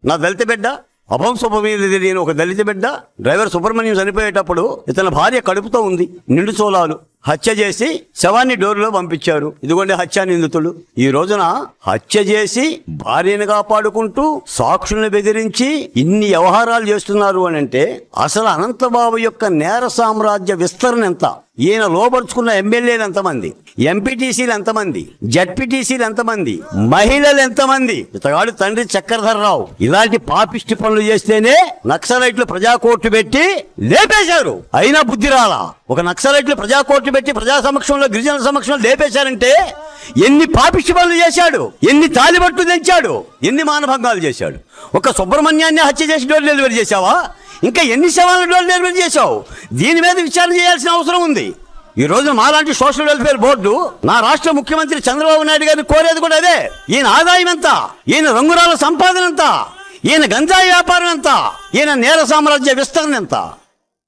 నా దళిత బిడ్డ అభం శుభమీది తెలియని ఒక దళిత బిడ్డ డ్రైవర్ సుబ్రహ్మణ్యం చనిపోయేటప్పుడు ఇతని భార్య కడుపుతో ఉంది, నిండు చోళాలు, హత్య చేసి శవాన్ని డోరులో పంపించారు. ఇదిగోండి హత్యా నిందితుడు. ఈ రోజున హత్య చేసి భార్యను కాపాడుకుంటూ సాక్షుల్ని బెదిరించి ఇన్ని వ్యవహారాలు చేస్తున్నారు అని అంటే అసలు అనంతబాబు యొక్క నేర సామ్రాజ్య విస్తరణ ఎంత? ఈయన లోపరుచుకున్న ఎమ్మెల్యేలు ఎంతమంది, ఎంపీటీసీలు ఎంతమంది, జడ్పీటీసీలు ఎంతమంది, మహిళలు ఎంతమంది? ఇతగాడు తండ్రి చక్రధర్రావు ఇలాంటి పాపిష్టి పనులు చేస్తేనే నక్సలైట్లు ప్రజాకోర్టు పెట్టి లేపేశారు. అయినా బుద్ధి రాలా. ఒక నక్సలైట్లు ప్రజాకోర్టు పెట్టి ప్రజా సమక్షంలో, గిరిజనుల సమక్షంలో లేపేశారంటే ఎన్ని పాపిష్టి పనులు చేశాడు, ఎన్ని తాలిబట్టు తెంచాడు, ఎన్ని మానభంగాలు చేశాడు. ఒక సుబ్రహ్మణ్యాన్ని హత్య చేసి డోర్ డెలివరీ చేశావా? ఇంకా ఎన్ని శవాలను డోర్ డెలివరీ చేశావు? దీని మీద విచారణ చేయాల్సిన అవసరం ఉంది. ఈ రోజు మాలాంటి సోషల్ వెల్ఫేర్ బోర్డు నా రాష్ట్ర ముఖ్యమంత్రి చంద్రబాబు నాయుడు గారిని కోరేది కూడా అదే. ఈయన ఆదాయం ఎంత, ఈయన రంగురాల సంపాదన ఎంత, ఈయన గంజాయి వ్యాపారం ఎంత, ఈయన నేర సామ్రాజ్య విస్తరణ ఎంత?